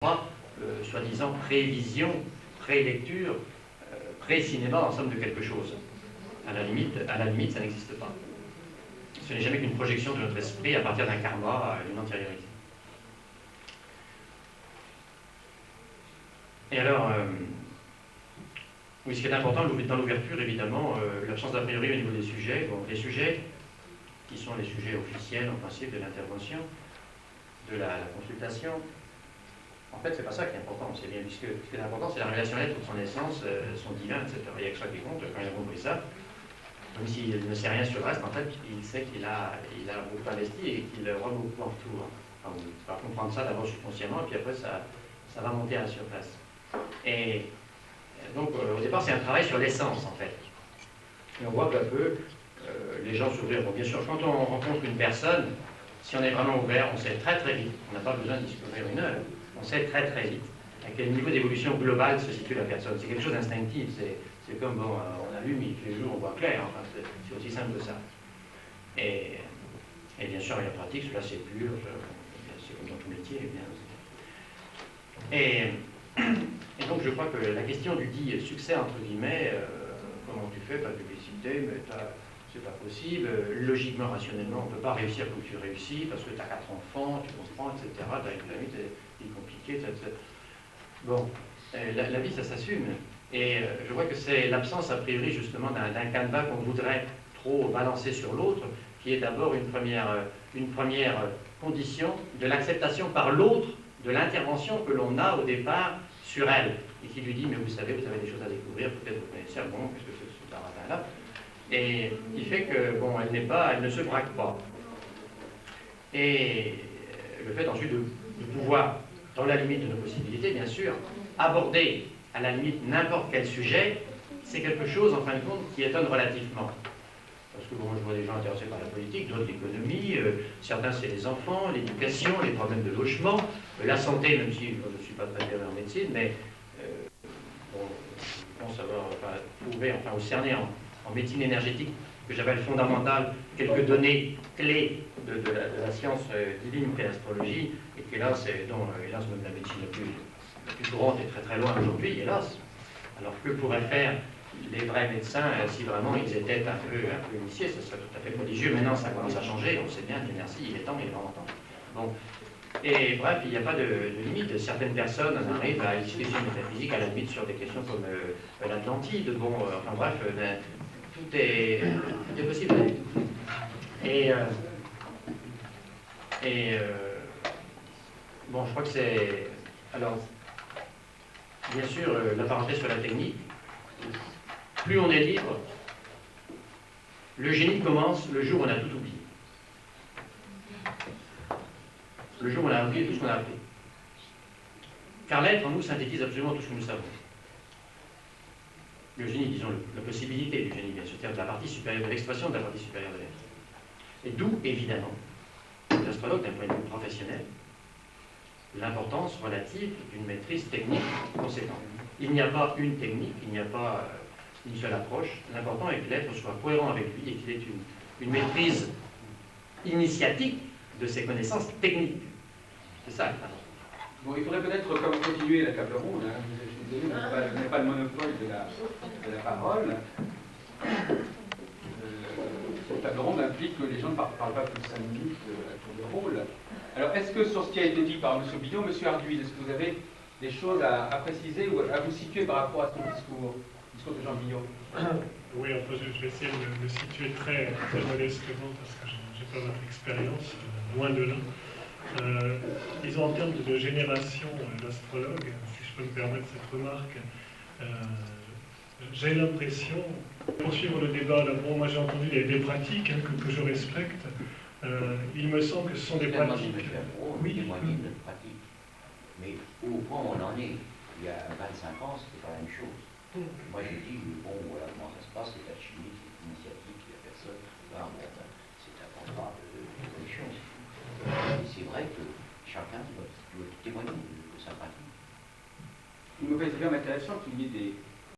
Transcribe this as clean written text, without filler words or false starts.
Soi-disant prévision, pré-lecture, pré-cinéma, en somme de quelque chose. À la limite, ça n'existe pas. Ce n'est jamais qu'une projection de notre esprit à partir d'un karma, d'une antériorité. Et alors, oui, ce qui est important dans l'ouverture, évidemment, l'absence d'a priori au niveau des sujets. Bon, les sujets, qui sont les sujets officiels, en principe, de l'intervention, de la consultation. En fait, c'est pas ça qui est important, c'est bien, puisque ce qui est important, c'est la relationnelle de son essence, son divin, etc. Il y a que ça qui compte, quand il a compris ça, même s'il ne sait rien sur le reste, en fait, il sait qu'il a beaucoup investi et qu'il aura beaucoup en retour. Enfin, il va comprendre ça d'abord subconsciemment, et puis après, ça va monter à la surface. Et donc, au départ, c'est un travail sur l'essence, en fait. Et on voit peu à peu les gens s'ouvrir. Bon, bien sûr, quand on rencontre une personne, si on est vraiment ouvert, on sait très très vite, on n'a pas besoin de discourir une heure, on sait très très vite à quel niveau d'évolution globale se situe la personne. C'est quelque chose d'instinctif, c'est comme, bon, on allume, il fait jour, on voit clair, enfin, c'est aussi simple que ça. Et bien sûr, il y a pratique, cela c'est pur, c'est comme dans tout métier. Et donc je crois que la question du dit succès, entre guillemets, comment tu fais, pas de publicité, mais c'est pas possible, logiquement, rationnellement, on ne peut pas réussir comme tu réussis, parce que tu as 4 enfants, tu comprends, etc., tu as une famille, c'est compliqué, etc. Bon, la vie, ça s'assume. Et je vois que c'est l'absence, a priori, justement, d'un canevas qu'on voudrait trop balancer sur l'autre, qui est d'abord une première condition de l'acceptation par l'autre de l'intervention que l'on a au départ sur elle, et qui lui dit, mais vous savez des choses à découvrir, peut-être vous connaissez, bon, qu'est-ce que c'est ce baratin-là? Et qui fait que, bon, elle ne se braque pas. Et le fait ensuite de pouvoir, dans la limite de nos possibilités, bien sûr, aborder à la limite n'importe quel sujet, c'est quelque chose, en fin de compte, qui étonne relativement. Parce que bon, je vois des gens intéressés par la politique, d'autres l'économie, certains c'est les enfants, l'éducation, les problèmes de logement, la santé, même si je ne suis pas très bien en médecine, mais bon, je pense avoir trouvé, enfin, ou cerner en médecine énergétique, que j'appelle fondamentale, quelques données clés de la science divine qu'est l'astrologie, et qu'hélas, hélas, même la médecine la plus courante est très très loin aujourd'hui, hélas. Alors que pourraient faire les vrais médecins si vraiment ils étaient un peu initiés, ce serait tout à fait prodigieux. Maintenant, ça commence à changer, on sait bien, Dieu merci, il est temps, il est vraiment temps. Bon. Et bref, il n'y a pas de limite. Certaines personnes arrivent à une discussion métaphysique à la limite sur des questions comme l'Atlantide. Bon, enfin bref, tout est possible. Bon, je crois que c'est... Alors, bien sûr, la parenthèse sur la technique, plus on est libre, le génie commence le jour où on a tout oublié. Le jour où on a oublié tout ce qu'on a appris. Car l'être en nous synthétise absolument tout ce que nous savons. Le génie, disons, la possibilité du génie, bien sûr, c'est-à-dire de la partie supérieure, de l'expression de la partie supérieure de l'être. Et d'où, évidemment, l'astrologue, d'un point de vue professionnel, l'importance relative d'une maîtrise technique conséquente. Il n'y a pas une technique, il n'y a pas une seule approche. L'important est que l'être soit cohérent avec lui et qu'il ait une maîtrise initiatique de ses connaissances techniques. C'est ça. Bon, il faudrait peut-être continuer la table ronde. Hein. Je suis désolé, je n'ai pas le monopole de la parole. Cette table ronde implique que les gens ne parlent pas plus de 5 minutes à tour de rôle. Alors, est-ce que sur ce qui a été dit par M. Billot, M. Arduil, est-ce que vous avez des choses à préciser ou à vous situer par rapport à son discours de Jean Billot? Oui, enfin, je vais essayer de me situer très, très modestement parce que je n'ai pas votre expérience, loin de là. Disons en termes de génération d'astrologues, si je peux me permettre cette remarque, j'ai l'impression, pour suivre le débat, là, bon, moi j'ai entendu des pratiques que je respecte. Il me semble que ce sont des pratiques. Oui, témoigner de pratique. Mais au point où on en est, il y a 25 ans, c'était pas la même chose. Moi je dis, bon, voilà comment ça se passe, c'est alchimique, c'est initiatique, il n'y a personne. Là, bon, c'est un contrat d'évolution. Et c'est vrai que chacun doit témoigner de sa pratique. Il me paraît quand même intéressant qu'il y ait